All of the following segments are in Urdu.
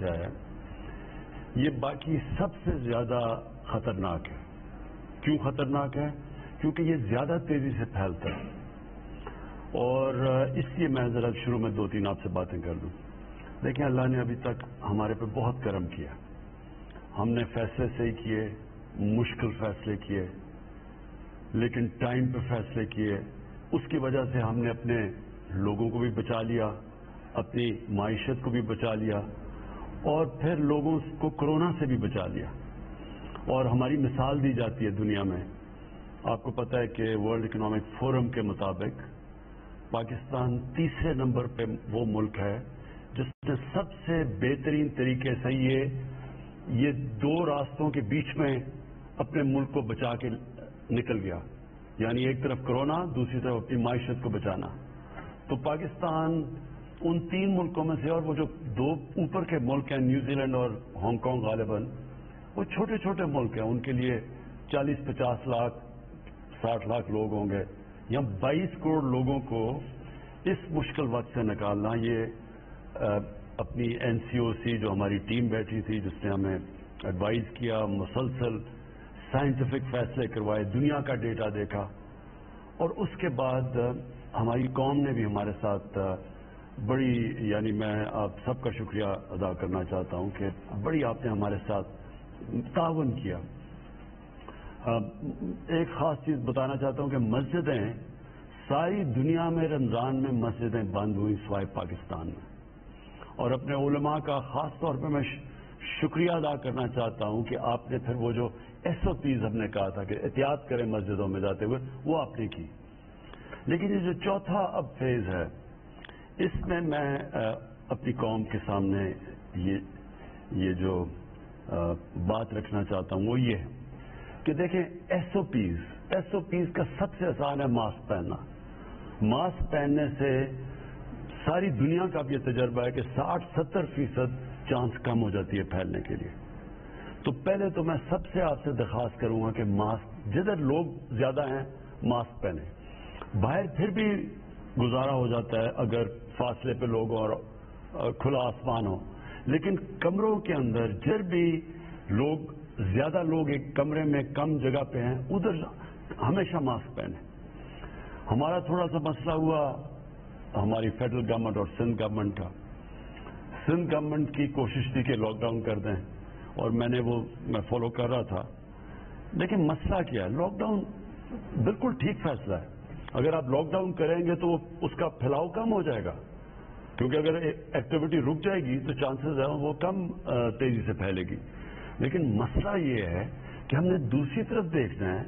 سے آیا ہے یہ باقی سب سے زیادہ خطرناک ہے. کیوں خطرناک ہے؟ کیونکہ یہ زیادہ تیزی سے پھیلتا ہے. اور اس لیے میں ذرا شروع میں 2-3 آپ سے باتیں کر دوں. دیکھیں اللہ نے ابھی تک ہمارے پہ بہت کرم کیا. ہم نے فیصلے صحیح کیے, مشکل فیصلے کیے, لیکن ٹائم پہ فیصلے کیے. اس کی وجہ سے ہم نے اپنے لوگوں کو بھی بچا لیا, اپنی معیشت کو بھی بچا لیا, اور پھر لوگوں کو کورونا سے بھی بچا لیا. اور ہماری مثال دی جاتی ہے دنیا میں. آپ کو پتہ ہے کہ ورلڈ اکنامک فورم کے مطابق پاکستان 3 نمبر پہ وہ ملک ہے جس نے سب سے بہترین طریقے سے یہ 2 راستوں کے بیچ میں اپنے ملک کو بچا کے نکل گیا. یعنی ایک طرف کورونا, دوسری طرف اپنی معیشت کو بچانا. تو پاکستان ان 3 ملکوں میں سے, اور وہ جو 2 اوپر کے ملک ہیں نیوزی لینڈ اور ہانگ کانگ غالباً, وہ چھوٹے چھوٹے ملک ہیں. ان کے لیے 40-50 لاکھ 60 لاکھ لوگ ہوں گے. یہاں 22 کروڑ لوگوں کو اس مشکل وقت سے نکالنا, یہ اپنی NCOC جو ہماری ٹیم بیٹھی تھی جس نے ہمیں ایڈوائز کیا, مسلسل سائنٹیفک فیصلے کروائے, دنیا کا ڈیٹا دیکھا, اور اس کے بعد ہماری قوم نے بھی ہمارے ساتھ بڑی, یعنی میں آپ سب کا شکریہ ادا کرنا چاہتا ہوں کہ بڑی آپ نے ہمارے ساتھ تعاون کیا. ایک خاص چیز بتانا چاہتا ہوں کہ مسجدیں ساری دنیا میں رمضان میں مسجدیں بند ہوئی سوائے پاکستان میں. اور اپنے علماء کا خاص طور پہ میں شکریہ ادا کرنا چاہتا ہوں کہ آپ نے پھر وہ جو SOPs ہم نے کہا تھا کہ احتیاط کریں مسجدوں میں جاتے ہوئے, وہ آپ نے کی. لیکن یہ جو چوتھا اب فیز ہے, اس میں اپنی قوم کے سامنے یہ جو بات رکھنا چاہتا ہوں وہ یہ ہے کہ دیکھیں SOPs کا سب سے آسان ہے ماسک پہننا. ماسک پہننے سے ساری دنیا کا بھی یہ تجربہ ہے کہ 60-70% چانس کم ہو جاتی ہے پھیلنے کے لیے. تو پہلے تو میں سب سے آپ سے درخواست کروں گا کہ ماسک, جدھر لوگ زیادہ ہیں ماسک پہنیں. باہر پھر بھی گزارا ہو جاتا ہے اگر فاصلے پہ لوگ اور کھلا آسمان ہو, لیکن کمروں کے اندر جب بھی زیادہ لوگ ایک کمرے میں کم جگہ پہ ہیں ادھر ہمیشہ ماسک پہنیں. ہمارا تھوڑا سا مسئلہ ہوا ہماری فیڈرل گورنمنٹ اور سندھ گورنمنٹ کا. سندھ گورنمنٹ کی کوشش تھی کہ لاک ڈاؤن کر دیں, اور میں فالو کر رہا تھا. لیکن مسئلہ کیا ہے, لاک ڈاؤن بالکل ٹھیک فیصلہ ہے. اگر آپ لاک ڈاؤن کریں گے تو اس کا پھیلاؤ کم ہو جائے گا, کیونکہ اگر ایکٹیویٹی رک جائے گی تو چانسز ہیں وہ کم تیزی سے پھیلے گی. لیکن مسئلہ یہ ہے کہ ہم نے دوسری طرف دیکھنا ہے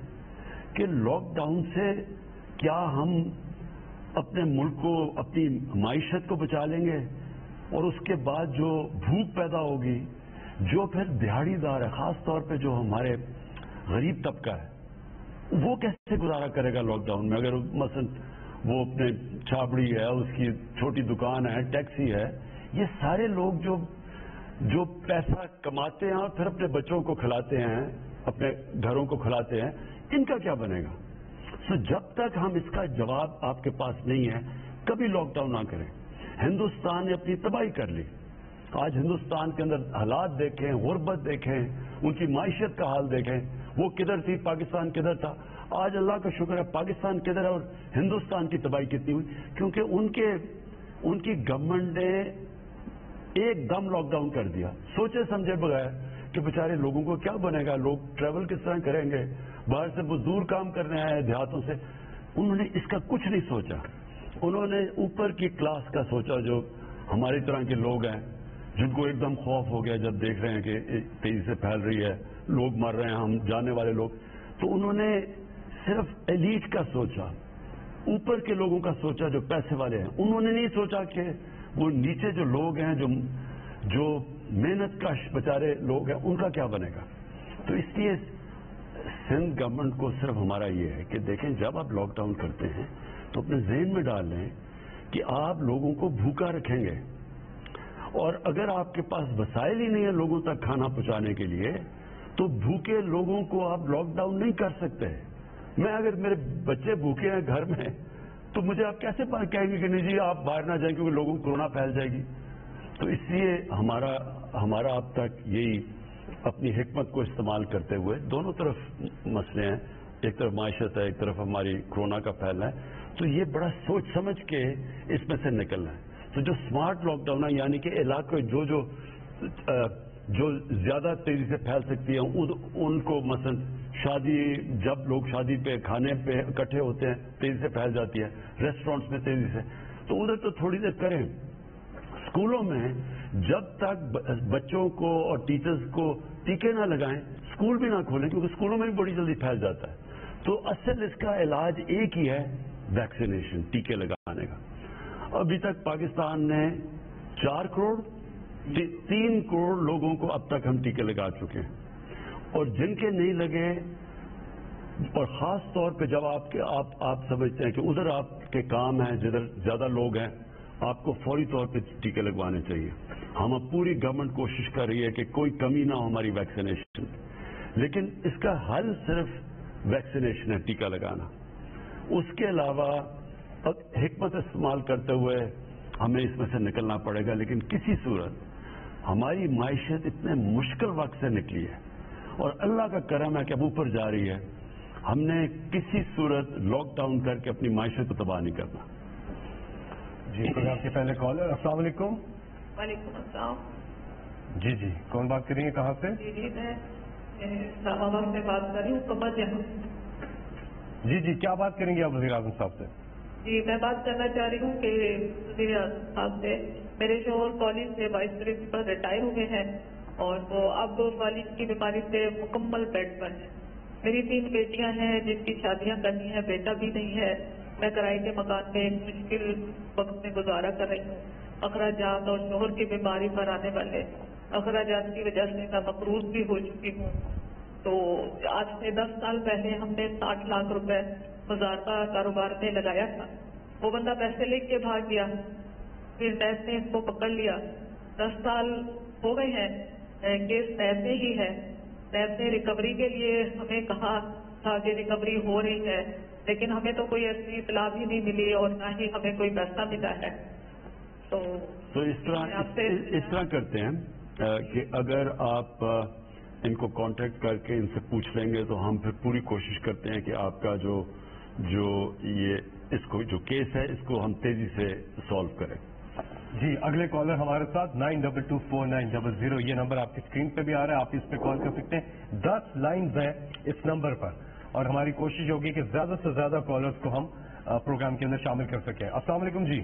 کہ لاک ڈاؤن سے کیا ہم اپنے ملک کو, اپنی معیشت کو بچا لیں گے, اور اس کے بعد جو بھوک پیدا ہوگی, جو پھر دیہڑی دار ہے, خاص طور پہ جو ہمارے غریب طبقہ ہے, وہ کیسے گزارا کرے گا لاک ڈاؤن میں؟ اگر مثلا وہ اپنے چھاپڑی ہے, اس کی چھوٹی دکان ہے, ٹیکسی ہے, یہ سارے لوگ جو پیسہ کماتے ہیں اور پھر اپنے بچوں کو کھلاتے ہیں, اپنے گھروں کو کھلاتے ہیں, ان کا کیا بنے گا؟ جب تک ہم اس کا جواب آپ کے پاس نہیں ہے کبھی لاک ڈاؤن نہ کریں. ہندوستان نے اپنی تباہی کر لی. آج ہندوستان کے اندر حالات دیکھیں, غربت دیکھیں, ان کی معیشت کا حال دیکھیں. وہ کدھر تھی, پاکستان کدھر تھا. آج اللہ کا شکر ہے پاکستان کدھر ہے اور ہندوستان کی تباہی کتنی ہوئی, کیونکہ ان کی گورنمنٹ نے ایک دم لاک ڈاؤن کر دیا, سوچے سمجھے بغیر کہ بیچارے لوگوں کو کیا بنے گا, لوگ ٹریول کس طرح کریں گے, باہر سے مزدور کام کرنے آئے دیہاتوں سے. انہوں نے اس کا کچھ نہیں سوچا. انہوں نے اوپر کی کلاس کا سوچا, جو ہماری طرح کے لوگ ہیں جن کو ایک دم خوف ہو گیا جب دیکھ رہے ہیں کہ تیزی سے پھیل رہی ہے, لوگ مر رہے ہیں, ہم جانے والے لوگ. تو انہوں نے صرف ایلیٹ کا سوچا, اوپر کے لوگوں کا سوچا جو پیسے والے ہیں. انہوں نے نہیں سوچا کہ وہ نیچے جو لوگ ہیں, جو محنت کش بیچارے لوگ ہیں, ان کا کیا بنے گا. تو اس لیے سندھ گورنمنٹ کو صرف ہمارا یہ ہے کہ دیکھیں جب آپ لاک ڈاؤن کرتے ہیں تو اپنے ذہن میں ڈال لیں کہ آپ لوگوں کو بھوکا رکھیں گے, اور اگر آپ کے پاس وسائل ہی نہیں ہے لوگوں تک کھانا پہنچانے کے لیے تو بھوکے لوگوں کو آپ لاک ڈاؤن نہیں کر سکتے. میں اگر میرے بچے بھوکے ہیں گھر میں تو مجھے آپ کیسے کہیں گے کہ نہیں جی آپ باہر نہ جائیں کیونکہ لوگوں کو کورونا پھیل جائے گی. تو اس لیے ہمارا ہمارا اب تک یہی اپنی حکمت کو استعمال کرتے ہوئے دونوں طرف مسئلے ہیں، ایک طرف معیشت ہے، ایک طرف ہماری کورونا کا پھیلنا ہے، تو یہ بڑا سوچ سمجھ کے اس میں سے نکلنا ہے. تو جو اسمارٹ لاک ڈاؤن ہے، یعنی کہ علاقے جو زیادہ تیزی سے پھیل سکتی ہیں ان کو مثلا شادی، جب لوگ شادی پہ کھانے پہ اکٹھے ہوتے ہیں تیزی سے پھیل جاتی ہے، ریسٹورینٹس میں تیزی سے، تو ادھر تو تھوڑی دیر کریں. اسکولوں میں جب تک بچوں کو اور ٹیچرز کو ٹیکے نہ لگائیں اسکول بھی نہ کھولیں، کیونکہ اسکولوں میں بھی بڑی جلدی پھیل جاتا ہے. تو اصل اس کا علاج ایک ہی ہے، ویکسینیشن، ٹیکے لگانے کا. ابھی تک پاکستان نے 4 کروڑ 3 کروڑ لوگوں کو اب تک ہم ٹیکے لگا چکے ہیں، اور جن کے نہیں لگے، اور خاص طور پہ جب آپ سمجھتے ہیں کہ ادھر آپ کے کام ہیں جدھر زیادہ لوگ ہیں، آپ کو فوری طور پہ ٹیکے لگوانے چاہیے. ہم اب پوری گورنمنٹ کوشش کر رہی ہے کہ کوئی کمی نہ ہو ہماری ویکسینیشن، لیکن اس کا حل صرف ویکسینیشن ہے، ٹیکہ لگانا. اس کے علاوہ حکمت استعمال کرتے ہوئے ہمیں اس میں سے نکلنا پڑے گا. لیکن کسی صورت ہماری معیشت اتنے مشکل وقت سے نکلی ہے اور اللہ کا کرم ہے کہ اب اوپر جا رہی ہے. ہم نے کسی صورت لاک ڈاؤن کر کے اپنی معیشت کو تباہ نہیں کرنا. جی آپ کے پہلے کالر. السلام علیکم. وعلیکم السلام. جی کون بات کریں گے، کہاں سے؟ جی میں اسلام آباد سے بات کر رہی ہوں، صبح جہاں. جی کیا بات کریں گے آپ وزیر اعظم صاحب سے؟ جی میں بات کرنا چاہ رہی ہوں کہ وزیر اعظم صاحب سے، میرے شوہر کالج سے وائس پرنسپل ریٹائر ہوئے ہیں اور وہ اب کالج کی بیماری سے مکمل بیڈ پر ہیں. میری 3 بیٹیاں ہیں جن کی شادیاں کرنی ہیں، بیٹا بھی نہیں ہے. میں کرائے کے مکان میں ایک مشکل وقت میں گزارا کر رہی ہوں. اخراجات اور شوہر کی بیماری پر آنے والے اخراجات کی وجہ سے میں مقروض بھی ہو چکی ہوں. تو آج سے 10 سال پہلے ہم نے 60 لاکھ روپے مزارعہ کاروبار میں لگایا تھا. وہ بندہ پیسے لے کے بھاگ گیا، پھر نیب نے اس کو پکڑ لیا. 10 سال ہو گئے ہیں، کیس نیب میں ہی ہے. نیب نے ریکوری کے لیے ہمیں کہا تھا کہ ریکوری ہو رہی ہے، لیکن ہمیں تو کوئی ایسی اطلاع بھی نہیں ملی اور نہ ہی ہمیں کوئی پیسہ ملا ہے. تو اس طرح کرتے ہیں کہ اگر آپ ان کو کانٹیکٹ کر کے ان سے پوچھ لیں گے تو ہم پھر پوری کوشش کرتے ہیں کہ آپ کا جو کیس ہے اس کو ہم تیزی سے سالو کریں. جی اگلے کالر ہمارے ساتھ 92249000. یہ نمبر آپ کی اسکرین پہ بھی آ رہا ہے، آپ اس پہ کال کر سکتے ہیں. 10 لائنز ہیں اس نمبر پر اور ہماری کوشش ہوگی کہ زیادہ سے زیادہ کالرز کو ہم پروگرام کے اندر شامل کر سکیں. السلام علیکم. جی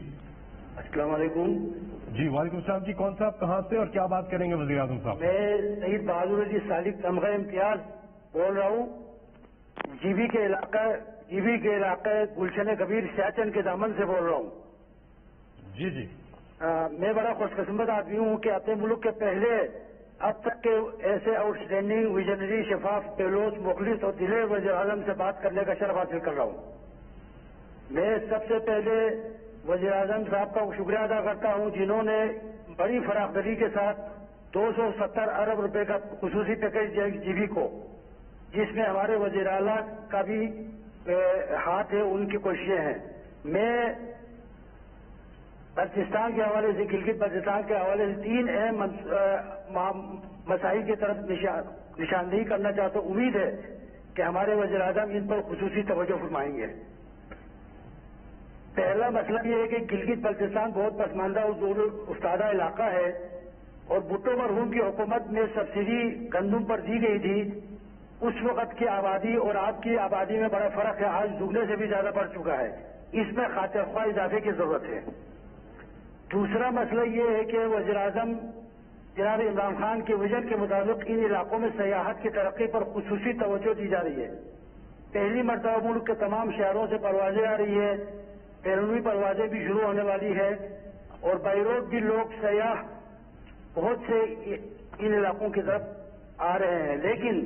السلام علیکم. جی وعلیکم السلام. جی کون صاحب کہاں سے اور کیا بات کریں گے وزیر اعظم صاحب؟ میں سعید بہادر جی سالک تمغہ امتیاز بول رہا ہوں. جی بی کے علاقہ گلشن کبیر سیاچن کے دامن سے بول رہا ہوں. جی میں بڑا خوش قسمت آدمی ہوں کہ اپنے ملک کے پہلے اب تک کے ایسے آؤٹ اسٹینڈنگ ویژنری شفاف پیلوس مخلص اور دلیر وزیر اعظم سے بات کرنے کا شرف حاصل کر رہا ہوں. میں سب سے پہلے وزیر اعظم صاحب کا شکریہ ادا کرتا ہوں جنہوں نے بڑی فراخ دلی کے ساتھ 270 ارب روپے کا خصوصی پیکج دیا جی بی کو، جس میں ہمارے وزیر اعلیٰ کا بھی ہاتھ ہے، ان کی کوششیں ہیں. میں بلوچستان کے حوالے سے گلگت بلتستان کے حوالے سے 3 اہم مسائل کی طرف نشاندہی کرنا چاہتا ہوں. امید ہے کہ ہمارے وزیر اعظم ان پر خصوصی توجہ فرمائیں گے. پہلا مسئلہ یہ ہے کہ گلگت بلتستان بہت پسماندہ اور دور افتادہ علاقہ ہے اور بھٹو مرحوم کی حکومت میں سبسڈی گندم پر دی گئی تھی. اس وقت کی آبادی اور آپ کی آبادی میں بڑا فرق ہے، آج دگنے سے بھی زیادہ بڑھ چکا ہے. اس میں خاطر خواہ اضافے کی ضرورت ہے. دوسرا مسئلہ یہ ہے کہ وزیر اعظم جناب عمران خان کے وژن کے مطابق ان علاقوں میں سیاحت کی ترقی پر خصوصی توجہ دی جا رہی ہے. پہلی مرتبہ ملک کے تمام شہروں سے پروازیں آ رہی ہے، بیرونی پروازیں بھی شروع ہونے والی ہے اور بائی روڈ بھی لوگ سیاح بہت سے ان علاقوں کی طرف آ رہے ہیں. لیکن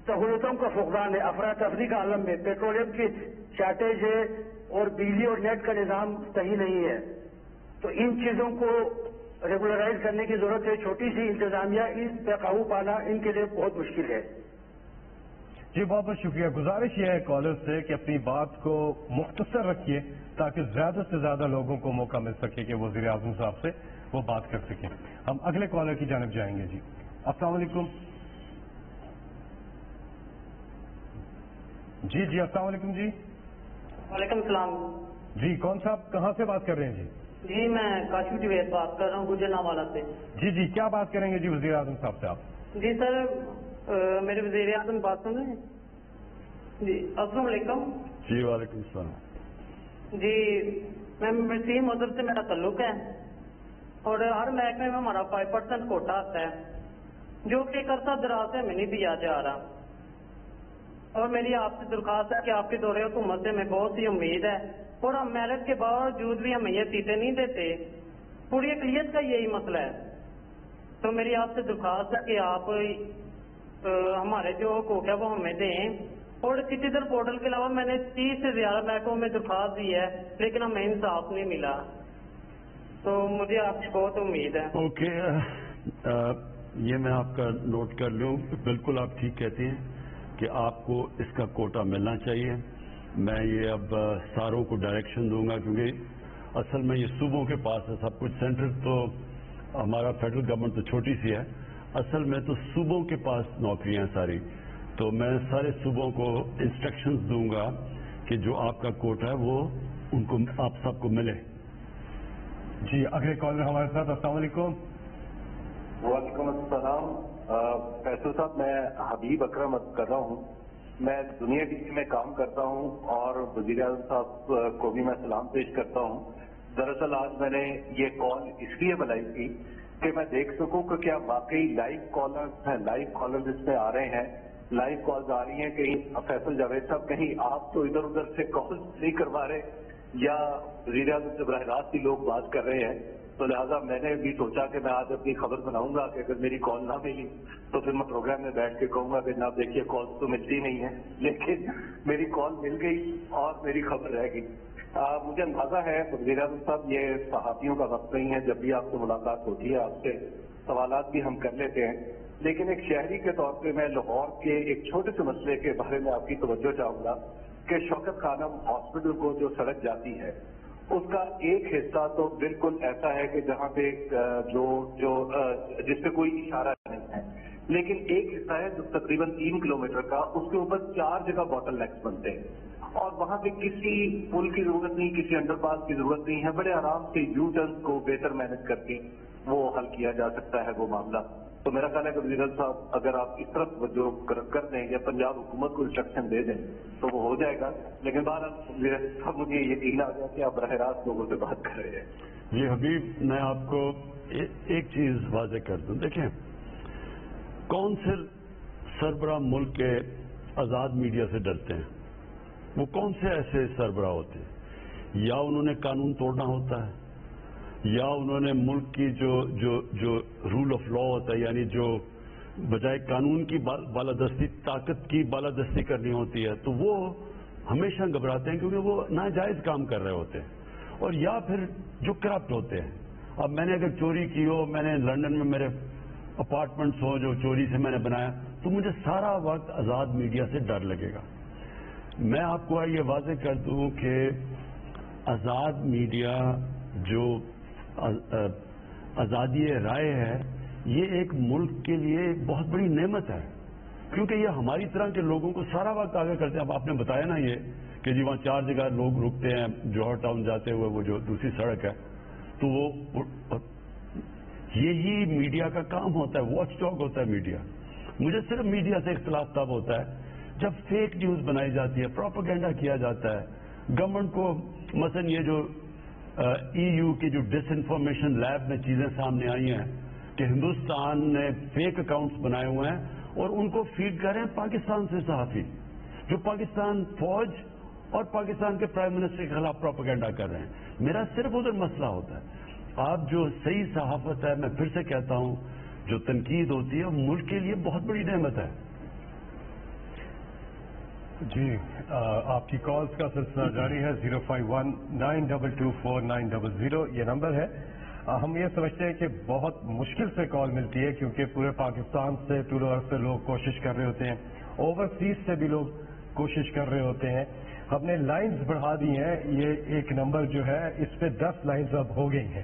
سہولتوں کا فقدان ہے، افراتفری کا عالم میں پیٹرولیم کی شارٹیج ہے اور بجلی اور نیٹ کا نظام صحیح نہیں ہے. تو ان چیزوں کو ریگولرائز کرنے کی ضرورت ہے. چھوٹی سی انتظامیہ اس پہ قابو پانا ان کے لیے بہت مشکل ہے. جی بہت بہت شکریہ. گزارش یہ ہے کالر سے کہ اپنی بات کو مختصر رکھیے تاکہ زیادہ سے زیادہ لوگوں کو موقع مل سکے کہ وزیر اعظم صاحب سے وہ بات کر سکیں. ہم اگلے کالر کی جانب جائیں گے. جی السلام علیکم. جی السلام علیکم. جی وعلیکم السلام. جی کون صاحب کہاں سے بات کر رہے ہیں؟ جی میں کاشف جوید بات کر رہا ہوں گجرانوالہ سے. جی کیا بات کریں گے جی وزیر اعظم صاحب سے آپ؟ جی سر میرے وزیر اعظم بات سن رہے ہیں؟ جی السلام علیکم. جی وعلیکم السلام. جی میں مسیح مذہب سے میرا تعلق ہے اور ہر محکمے میں ہمارا 5% کوٹا آتا ہے جو کہ ایک عرصہ دراز سے ہمیں نہیں دیا جا رہا. اور میری آپ سے درخواست ہے کہ آپ کے دورے حکومت سے ہمیں بہت سی امید ہے اور ہم محنت کے باوجود بھی ہمیں یہ سیٹیں نہیں دیتے. پوری اقلیت کا یہی مسئلہ ہے. تو میری آپ سے درخواست ہے کہ آپ ہمارے جو حقوق ہے وہ ہمیں دیں. اور سٹیزن پورٹل کے علاوہ میں نے 30 سے زیادہ محکموں میں درخواست دی ہے لیکن ہمیں انصاف نہیں ملا. تو مجھے آپ سے بہت امید ہے. اوکے یہ میں آپ کا نوٹ کر لوں. بالکل آپ ٹھیک کہتے ہیں کہ آپ کو اس کا کوٹا ملنا چاہیے. میں یہ اب ساروں کو ڈائریکشن دوں گا کیونکہ اصل میں یہ صوبوں کے پاس ہے سب کچھ. سینٹر تو ہمارا فیڈرل گورنمنٹ تو چھوٹی سی ہے, اصل میں تو صوبوں کے پاس نوکریاں ہیں ساری. تو میں سارے صوبوں کو انسٹرکشنز دوں گا کہ جو آپ کا کوٹا ہے وہ ان کو آپ سب کو ملے. جی اگلے کالر ہمارے ساتھ. السلام علیکم. وعلیکم السلام. فیصل صاحب میں حبیب اکرم کر رہا ہوں. میں دنیا ٹی وی میں کام کرتا ہوں اور وزیر اعظم صاحب کو بھی میں سلام پیش کرتا ہوں. دراصل آج میں نے یہ کال اس لیے بلائی تھی کہ میں دیکھ سکوں کہ کیا واقعی لائیو کالرز ہیں, لائیو کالرز اس میں آ رہے ہیں, لائیو کالز آ رہی ہیں. کہیں فیصل جاوید صاحب کہیں آپ تو ادھر ادھر سے کال نہیں کروا رہے یا وزیر اعظم سے براہ راست ہی لوگ بات کر رہے ہیں. تو لہٰذا میں نے بھی سوچا کہ میں آج اپنی خبر بناؤں گا کہ اگر میری کال نہ ملی تو پھر میں پروگرام میں بیٹھ کے کہوں گا کہ جناب دیکھیے کال تو ملتی نہیں ہے, لیکن میری کال مل گئی اور میری خبر رہ گئی. مجھے اندازہ ہے وزیر اعظم صاحب یہ صحافیوں کا وقت نہیں ہے, جب بھی آپ سے ملاقات ہوتی ہے آپ سے سوالات بھی ہم کر لیتے ہیں, لیکن ایک شہری کے طور پہ میں لاہور کے ایک چھوٹے سے مسئلے کے بارے میں آپ کی توجہ چاہوں گا کہ شوکت خانم ہاسپٹل کو جو سڑک جاتی ہے اس کا ایک حصہ تو بالکل ایسا ہے کہ جہاں پہ جس پہ کوئی اشارہ نہیں ہے, لیکن ایک حصہ ہے جو تقریباً 3 کلومیٹر کا, اس کے اوپر 4 جگہ باٹل نیکس بنتے ہیں اور وہاں پہ کسی پل کی ضرورت نہیں, کسی انڈر پاس کی ضرورت نہیں ہے. بڑے آرام سے یو ٹرن کو بہتر مینج کر کے وہ حل کیا جا سکتا ہے وہ معاملہ. تو میرا خیال ہے کہ وزیر صاحب اگر آپ اس طرف جو کر دیں یا پنجاب حکومت کو انسٹرکشن دے دیں تو وہ ہو جائے گا. لیکن بہرحال وزیر صاحب مجھے یقین آ گیا کہ آپ براہ راست لوگوں سے بات کر رہے ہیں. جی حبیب, میں آپ کو ایک چیز واضح کر دوں. دیکھیں کون سے سربراہ ملک کے آزاد میڈیا سے ڈرتے ہیں؟ وہ کون سے ایسے سربراہ ہوتے ہیں؟ یا انہوں نے قانون توڑنا ہوتا ہے یا انہوں نے ملک کی جو رول آف لا ہوتا ہے, یعنی جو بجائے قانون کی بالادستی طاقت کی بالادستی کرنی ہوتی ہے, تو وہ ہمیشہ گھبراتے ہیں کیونکہ وہ ناجائز کام کر رہے ہوتے ہیں, اور یا پھر جو کرپٹ ہوتے ہیں. اب میں نے اگر چوری کی ہو, میں نے لندن میں میرے اپارٹمنٹس ہو جو چوری سے میں نے بنایا, تو مجھے سارا وقت آزاد میڈیا سے ڈر لگے گا. میں آپ کو یہ واضح کر دوں کہ آزاد میڈیا جو آزادی رائے ہے یہ ایک ملک کے لیے بہت بڑی نعمت ہے, کیونکہ یہ ہماری طرح کے لوگوں کو سارا وقت آگے کرتے ہیں. اب آپ نے بتایا نا یہ کہ جی وہاں 4 جگہ لوگ رکتے ہیں جوہر ٹاؤن جاتے ہوئے, وہ جو دوسری سڑک ہے, تو وہ یہی میڈیا کا کام ہوتا ہے, واچ ڈاگ ہوتا ہے میڈیا. مجھے صرف میڈیا سے اختلاف تب ہوتا ہے جب فیک نیوز بنائی جاتی ہے, پروپیگنڈا کیا جاتا ہے. گورنمنٹ کو مثلا یہ جو EU کی جو ڈس انفارمیشن لیب میں چیزیں سامنے آئی ہیں کہ ہندوستان نے فیک اکاؤنٹس بنائے ہوئے ہیں اور ان کو فیڈ کر رہے ہیں پاکستان سے صحافی جو پاکستان فوج اور پاکستان کے پرائم منسٹر کے خلاف پروپیگنڈا کر رہے ہیں. میرا صرف ادھر مسئلہ ہوتا ہے. آپ جو صحیح صحافت ہے, میں پھر سے کہتا ہوں, جو تنقید ہوتی ہے ملک کے لیے بہت بڑی نعمت ہے. جی آپ کی کالز کا سلسلہ جاری ہے. 05192249000 یہ نمبر ہے. ہم یہ سمجھتے ہیں کہ بہت مشکل سے کال ملتی ہے کیونکہ پورے پاکستان سے ٹور اور سے لوگ کوشش کر رہے ہوتے ہیں, اوورسیز سے بھی لوگ کوشش کر رہے ہوتے ہیں. ہم نے لائنز بڑھا دی ہیں, یہ ایک نمبر جو ہے اس پہ 10 لائنز اب ہو گئی ہیں.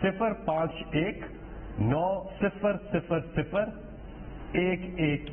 051-9000111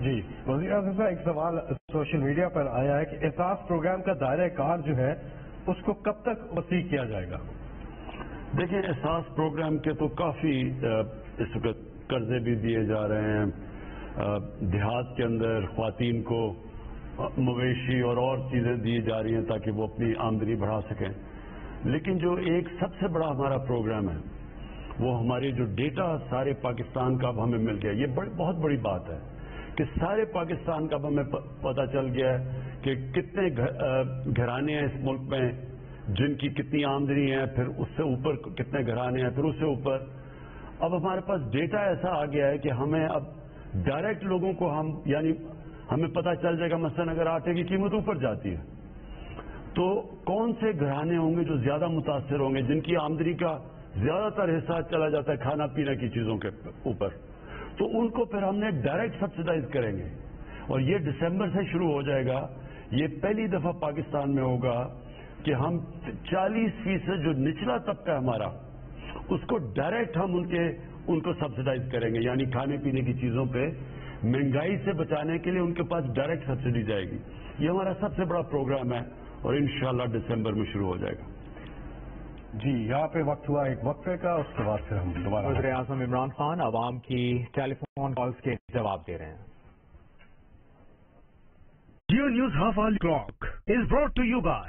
جی وزیر اعظم صاحب، ایک سوال سوشل میڈیا پر آیا ہے کہ احساس پروگرام کا دائرہ کار جو ہے اس کو کب تک وسیع کیا جائے گا؟ دیکھیں، احساس پروگرام کے تو کافی اس وقت قرضے بھی دیے جا رہے ہیں، دیہات کے اندر خواتین کو مویشی اور چیزیں دی جا رہی ہیں تاکہ وہ اپنی آمدنی بڑھا سکیں. لیکن جو ایک سب سے بڑا ہمارا پروگرام ہے وہ ہمارے جو ڈیٹا سارے پاکستان کا اب ہمیں مل گیا. یہ بہت بڑی بات ہے کہ سارے پاکستان کا اب ہمیں پتہ چل گیا ہے کہ کتنے گھرانے ہیں اس ملک میں جن کی کتنی آمدنی ہے، پھر اس سے اوپر کتنے گھرانے ہیں، پھر اس سے اوپر. اب ہمارے پاس ڈیٹا ایسا آ گیا ہے کہ ہمیں اب ڈائریکٹ لوگوں کو یعنی ہمیں پتہ چل جائے گا مثلاً اگر آٹے کی قیمت اوپر جاتی ہے تو کون سے گھرانے ہوں گے جو زیادہ متاثر ہوں گے، جن کی آمدنی کا زیادہ تر حصہ چلا جاتا ہے کھانا پینا کی چیزوں کے اوپر، تو ان کو پھر ہم نے ڈائریکٹ سبسڈائز کریں گے. اور یہ دسمبر سے شروع ہو جائے گا. یہ پہلی دفعہ پاکستان میں ہوگا کہ ہم 40% جو نچلا طبقہ ہے ہمارا اس کو ڈائریکٹ ہم ان کو سبسڈائز کریں گے. یعنی کھانے پینے کی چیزوں پہ مہنگائی سے بچانے کے لیے ان کے پاس ڈائریکٹ سبسڈی جائے گی. یہ ہمارا سب سے بڑا پروگرام ہے اور انشاءاللہ دسمبر میں شروع ہو جائے گا. جی یہاں پہ وقت ہوا ایک وقفے کا، اس کے بعد پھر ہم دوبارہ. وزیر اعظم عمران خان عوام کی ٹیلی فون کالز کے جواب دے رہے ہیں. Geo News Half Hourly Clock is brought to you by